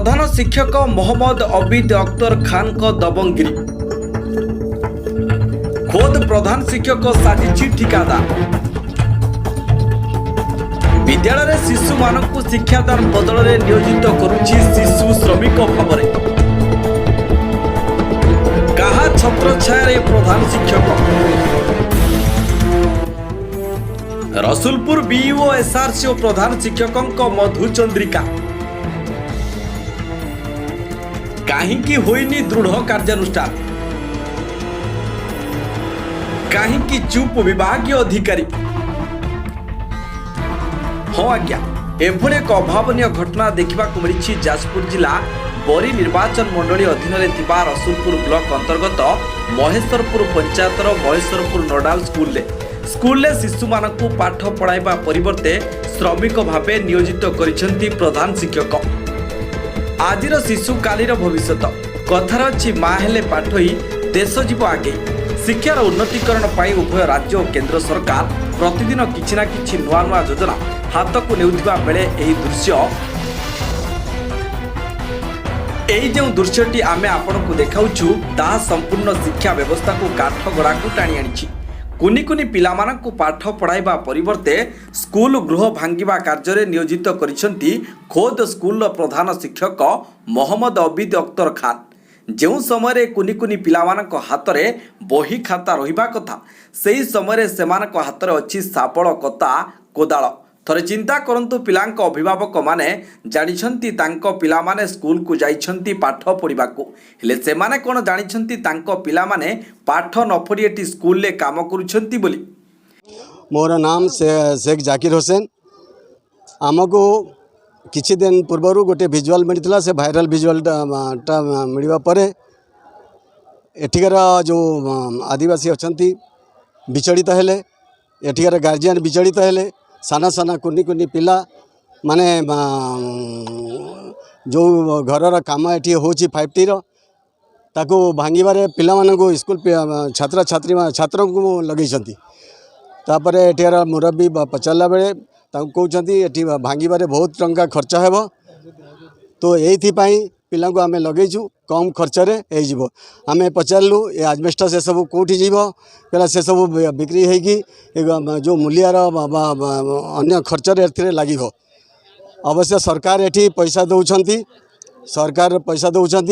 प्रधान शिक्षक मोहम्मद अबीद अख्तर खान को दबंगगिरी खोद प्रधान शिक्षक साजिछि ठिकादार विद्यालय शिशु मानक शिक्षादान बदल में नियोजित करुछि शिशु श्रमिक भाव में कहा छत्र छाया प्रधान शिक्षक रसुलपुर बीईओ एसआरसी और प्रधान शिक्षकों मधु चंद्रिका कहीं होइनी दृढ़ कार्यानुष्ठान कहीं चुप विभागीय अधिकारी हाँ आज्ञा एभली एक अभावन घटना देखा मिली जाजपुर जिला बरी निर्वाचन मंडली अधीन में रसुलपुर ब्लॉक अंतर्गत महेश्वरपुर पंचायतर महेश्वरपुर नोडाल स्कूल शिशु मानक पाठ पढ़ाइबा परिवर्ते श्रमिक भावे नियोजित करिसेंती प्रधान शिक्षक आजिर शिशु कालीर भविष्य कथार अच्छी माँ हेले पाठई देश जीव आगे शिक्षार उन्नतीकरण पाई उभय राज्य और केंद्र सरकार प्रतिदिन किछि ना किछि नुआ नुआ योजना हाथ को नेउथिबा बेले एही जो दृश्यटी आमे आपन को देखाउछु ताहा संपूर्ण शिक्षा व्यवस्था को काठ गड़ा को टाणी आनिछि कुनी कुनी पिलामानंकु पाठ पढ़ाइबा परिवर्ते स्कूल गृह भांगिबा कार्य नियोजित करिसेंती खोद स्कूल प्रधान शिक्षक मोहम्मद अबीद अख्तर खान जो समय कुनी कुनी पिलामानंक हाथ में बही खाता रहिबा कथा सेही समय सेमानक हाथ में अच्छी साबल कता कोदाल थरे चिंता करंतु पिलांक अभिभावक माने जानिछंती तांको पिलामाने स्कूल को जाइछंती पाठ पढ़िबाकू हेले सेमाने कोन जानिछंती तांको पिलामाने पाठ न पढ़ी एटी स्कूल ले काम करूछंती बोली। मोर नाम शेख जाकिर हुसैन आमको किछि दिन पूर्व गोटे विजुअल मिलता से भाइराल विजुअल मिलवा पर एठिकार जो आदिवासी अच्छा विचलित हेले एठिकार गार्जियन विचलित हेले साना साना कुनी कुनी पिला माने जो घर काम ये होची 5T ताको भांगिबारे पिला मानको स्कूल छात्र छात्री छात्र को लगे तापर एठार मुरब्बी पचारा बेले कहते ये भांगिबारे बहुत टंका खर्च हेब तो ये पिला को आम लगेचु कम खर्चरे हो आम पचारू ये आजबेस्टस से सब कौटी जीव कहला से सब बिक्री होगी जो मूल्यार अन्य खर्चरे लगे अवश्य सरकार ये पैसा दौरान सरकार पैसा दौरान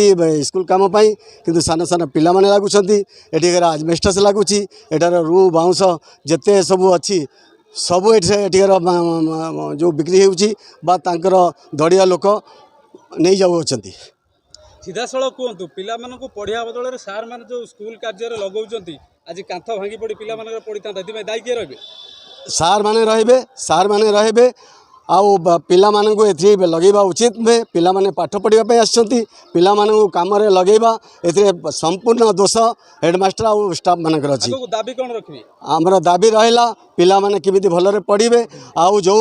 स्कूल काम किंतु साना साना पिला माने लगुंट एठिकार आजबेस्टस लगुच एटार रू बाउंस जिते सब अच्छी सब एठिकार जो बिक्री होकर दड़िया लोक नहीं जाऊँच सीधा सड़क कहतु पिला पढ़िया बदल में सार मैंने जो स्कूल कार्य लगाउछंती आज कांथ भांगी पड़ी पिला पड़ी था दायी किए रहे सार माने रहे आउ पिला मानू ए लगेबा उचित नुहे पिला माने पाठ पढ़ाई आसछंती पिला मानू काम रे लगेबा एथिरे संपूर्ण दोष हेडमास्टर और स्टाफ मानकर अछि दाबी कोन रखबी हमर दाबी रहला पिला माने केमिति भलरे पढ़िबे आउ जो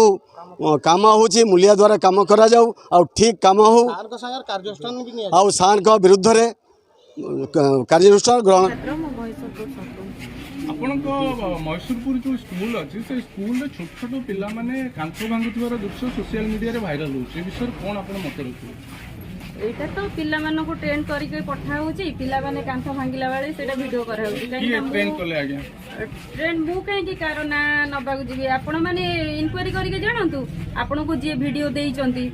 काम होची मूलिया द्वारा काम करा जाऊ आउ ठीक काम हो आउ सार का विरुद्ध रे कार्यानुष्ठान ग्रहण आपणक महेश्वरपुर जो स्कूल अच्छी से स्कूल छोट छोट पिला माने कांथ भांगुथिबार दृश्य सोशल मीडिया रे वायरल होउछ ए विषय कोन आपण मत रखिबे एटा तो पिला मानो को ट्रेन करके पठा होची पिला माने कांथ भांगिला वाले सेटा वीडियो करा होची की ट्रेन कले आगे ट्रेन मु कहीं की कारण ना नबा को जीबे आपण माने इंक्वायरी करके जानंतु आपण को जे वीडियो देई चंती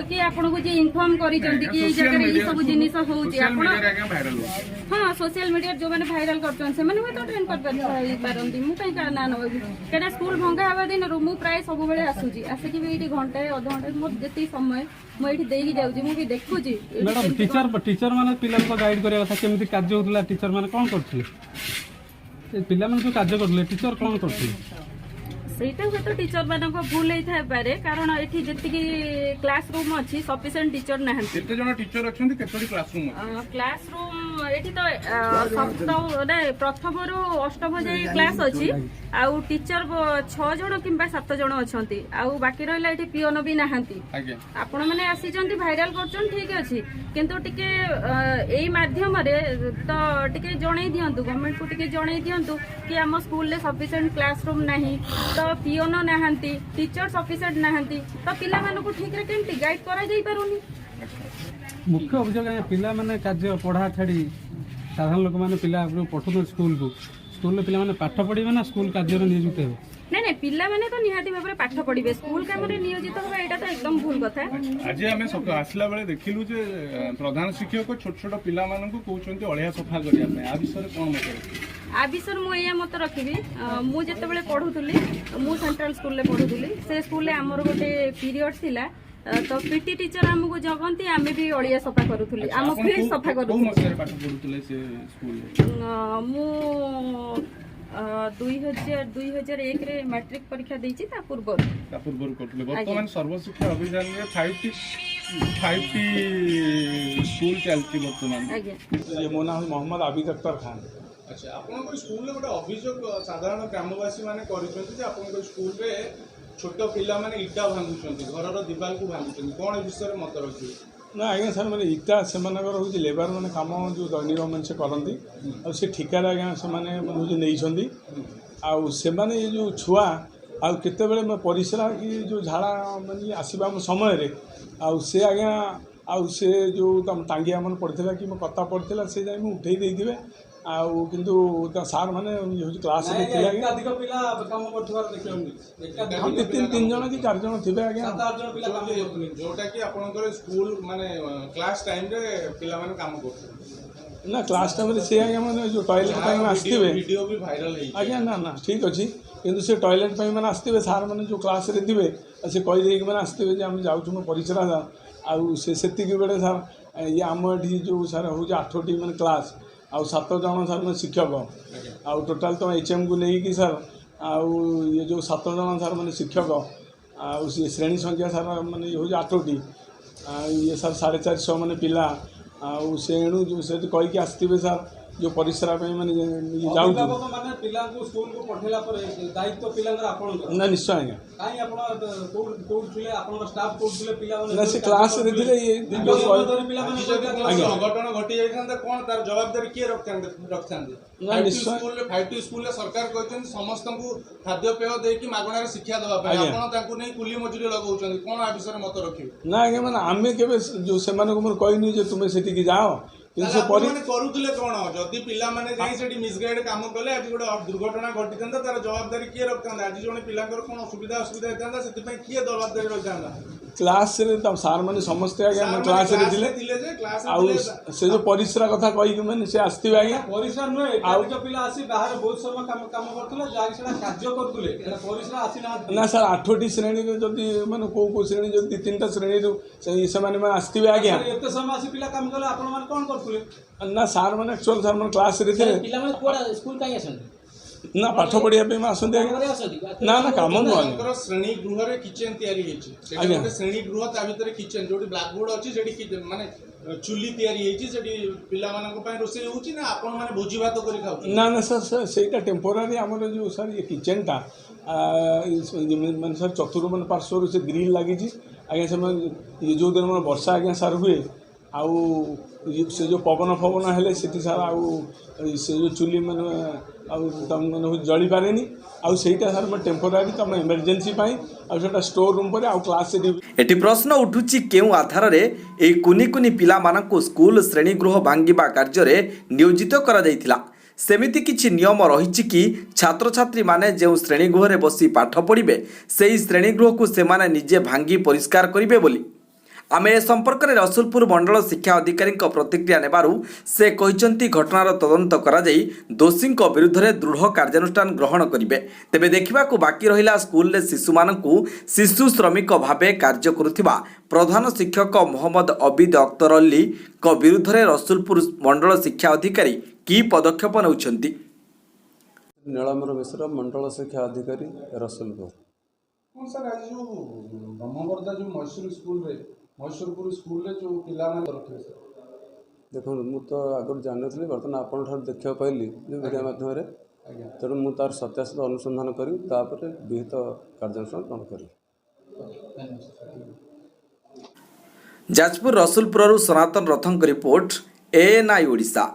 कि आपण को जे इन्फॉर्म करी चंती कि ए जगह रे सब जिनिस होची आपण हां सोशल मीडिया जो माने वायरल करछन से माने तो ट्रेन कर पारंती मु कहीं कारण ना नबा केना स्कूल भंगा हवा दिन मु प्राय सब बेले आसुची आसे कि एठी घंटे आधा घंटे मो जति समय मु एठी देई जाउची मु भी देखुची मैडम टीचर माने पिला को गाइड करिया था केमिति कार्य होतला टीचर माने कोन करथले पिला माने जो कार्य करथले टीचर कोन करथले ସେଇଟା ହୁଏତ ଟିଚର ମାନଙ୍କ ଭୁଲ ହେଇଥାଇପାରେ କାରଣ ଏଠି ଯେତିକି କ୍ଲାସ ରୁମ୍ ଅଛି ସଫିସିଏଣ୍ଟ ଟିଚର ନାହାନ୍ତି। କେତେ ଜଣ ଟିଚର ଅଛନ୍ତି କେତୋଟି କ୍ଲାସରୁମ୍ ଅଛି? କ୍ଲାସରୁମ୍ ଏଠି ତ ପ୍ରଥମରୁ ଅଷ୍ଟମ ଯାଏ କ୍ଲାସ ଅଛି ଆଉ ଟିଚର 6 ଜଣ କିମ୍ବା 7 ଜଣ ଅଛନ୍ତି ଆଉ ବାକି ରହିଲା ଏଠି ପିଅନ ବି ନାହାନ୍ତି। ଆପଣ ମାନେ ଆସିଛନ୍ତି ଭାଇରାଲ କରୁଛନ୍ତି ଠିକ ଅଛି କିନ୍ତୁ ଟିକେ ଏଇ ମାଧ୍ୟମରେ ତ ଟିକେ ଜଣେଇ ଦିଅନ୍ତୁ ଗଭର୍ଣ୍ଣମେଣ୍ଟ କୁ ଟିକେ ଜଣେଇ ଦିଅନ୍ତୁ कि आम स्कूल सफिशिएंट क्लासरूम नहीं तो पिओन नहांती टीचर सफिशिएंट नहांती तो पिला मानू ठीक रे केमती गाइड करा जाई पारुनी। मुख्य अभियोग आज्ञा पिला माने कार्य पढ़ा छाड़ी साधारण लोक मैंने पिला पठाऊँ स्कूल को स्कूल पिला माने पाठ पढ़े ना स्कूल कार्य नियोजित हो ନାଇଁ ନାଇଁ ପିଲାମାନେ ତ ନିହାତି ଭାବରେ ପାଠ ପଢିବେ ସ୍କୁଲ କାମରେ ନିୟୋଜିତ ହେବା ଏଇଟା ତ ଏକଦମ ଭୁଲ କଥା। ଆଜି ଆମେ ଆସିଲା ବେଳେ ଦେଖିଲୁ ଯେ ପ୍ରଧାନ ଶିକ୍ଷକ ଛୋଟ ଛୋଟ ପିଲାମାନଙ୍କୁ କହୁଛନ୍ତି ଅଳିଆ ସଫା କରିବା ପାଇଁ ଆ ବିଷୟରେ କ'ଣ ମତ ରଖିବେ? आ विषय मु या मत रखी मु जिते पढ़ुली मु सेंट्रल स्कूल रे पढ़ुली से स्कूल रे आमर गोटे पीरियड थिला तो पीटी टीचर आमको जगंती आमे भी अलिया सफा करूथुली आम फील्ड सफा करूथुली मु 2001 रे मैट्रिक परीक्षा देछि ता पूर्व करथले वर्तमान सर्वशिक्षा अभियान रे 5T स्कूल चलती वर्तमान ये मो नाम मोहम्मद आबिद अख्तर खान। अच्छा आपन स्कूल रे गोटे अभियोग साधारण ग्रामवासी माने करिसथि जे आपन स्कूल रे छोट पिला माने इटा भांगुछथि घरर दीवाल को भांगुछथि कोन विषय मत रखि? ना आज्ञा सर मैंने इटा से हूँ लेबर मैंने कम जो दैनिक मन से करती से ठिकार आज्ञा से नहीं आने ये जो छुआ आते परिश्रा कि जो झाड़ा मानी आसवा समय से आज्ञा से जो टांगिया मन पड़ता कि मो कथा पड़ता से जाए उठे देते किंतु सार मैंने क्लास तीन जन कि 4 जन थे आज्ञा जोटा कि आपनकर स्कूल माने क्लास टाइम रे पिला माने काम करथि ना क्लास टाइम रे से आज्ञा माने जो टॉयलेट टाइम आस्थिबे वीडियो भी वायरल है आज्ञा ना ठीक अच्छी किंतु से टॉयलेट टाइम माने आस्थिबे सार माने जो क्लास रे दिबे से कहि देई माने आस्थिबे जे हम जाउछु म परिसरा से सेतिक बेले सार ये आम एठी जो सार हो 8टी माने क्लास 7 जन सार मैं शिक्षक टोटाल तो HM को लेकिन सर ये जो 7 जन सार मैंने शिक्षक श्रेणी संख्या सार मैंने ये हूँ 8टी ये सर 450 मैंने पिला से एणु जो से कहीकि आसवे सर जो परिसरा मैंने जाऊँ ना निश्चय आज्ञा ना से क्लास रे थिले ये अघटन घटी जाइथांदा कोन तार जवाबदारी के रखथांदे ना निश्चय 5T स्कूल रे सरकार कहछन समस्त को खाद्य पेय दे कि मागणार शिक्षा दवा पाए आपण ताकू नै कुली मजूरी लगाउछन कोन आ विषय मत रखिबे? ना आज्ञा माने आमे केबे जो से माने को कहनी जे तुमे सेठी की जाओ माने करूतले कोन जदी पिला माने जाई सेठी मिसगाइड काम कले आज गोटे दुर्घटना घटिथांदा तार जवाबदारी के रखथांदा आज जने पिलांकर कोन असुविधा हेतांदा सेति पय के जवाबदारी रखथांदा? क्लास रे तब सार मैंने समस्ते आज्ञा क्लास रे दिले से जो परिसरा कथा कही मैंने से आसथिबे आज्ञा परिसरा नुहे अधिक पिला आसी बाहर बहुत समय काम करथले जाई सेटा कार्य करथले परिसरा आसी ना सर 8टी श्रेणी रे जदी माने को श्रेणी जदी 3टा श्रेणी रो से माने आसथिबे आज्ञा एते समय आसी पिला काम कले आपण मान कोन करथले ना सार मैंने एक्चुअल सार मैंने क्लास रे थिले पिला माने कोडा स्कूल काई आसन ना पाठ पढ़िया पे आसती ना ना कम नुह श्रेणी गृह रे किचन तैयारी हेछि सेटा श्रेणी गृह ता भीतर किचन जोटी ब्लैक बोर्ड अछि जेडी माने चुली तैयारी हेछि जेडी पिला मानक पय रोसे होछि ना आपण माने भोजी भात करि खाउ ना ना सर सेटा टेम्पोरारी हमर जो सर ये किचन ता माने सर चतुर्थ मन पार्श्व से ग्रिल लागि छी आगे से ये जो दिन मन वर्षा आगे सर हुए आउ से जो पवन फवन हेले सेठी सारा आउ से जो चुली मन मैंने जली पारे आईटा सर मैं टेम्पोरारी तुम इमरजेंसी आउटा स्टोर रूम पर आउ क्लास एटी प्रश्न उठुची केउ आधार रे ए कुनी कुनी पिला मानकु स्कूल श्रेणी गृह भांगिबा कार्य रे नियोजित करा जायतिला सेमिति किछि नियम रहिछि कि छात्र छात्री माने जे श्रेणी गृह रे बसी पाठ पढ़िबे सेही श्रेणी गृह को से माने निजे भांगी परिष्कार करिवे बोली आमे ए संपर्क में रसुलपुर मंडल शिक्षा अधिकारी प्रतिक्रिया नेबारु से कहते घटनार तदंत करा जाई दोषी विरुद्ध में दृढ़ कार्यानुष्ठान ग्रहण करेंगे तेबे देखा बाकी रहा स्कूल शिशु मानू शिशु श्रमिक भावे कार्य करुथिबा प्रधान शिक्षक मोहम्मद अबिद अख्तर अली विरुद्ध में रसुलपुर मंडल शिक्षा अधिकारी की पदक्षेप नेउछंती? नीलमर मिश्र मंडल शिक्षा अधिकारी रसुलपुर। सर आज जो ब्रह्मवर्धा जो मैसूरपुर स्कूल रे जो पिला माने रखे सर देखो मु तो आगुरी जान नी बर्तमान आपन देखा पाइली जो मीडिया माध्यम तेणु मु तार सत्यासत्य अनुसंधान करी तापर विहित कार्यानुष्ठान ग्रहण करी। जाजपुर रसुलपुर सनातन रथंक रिपोर्ट ANI ओडिशा।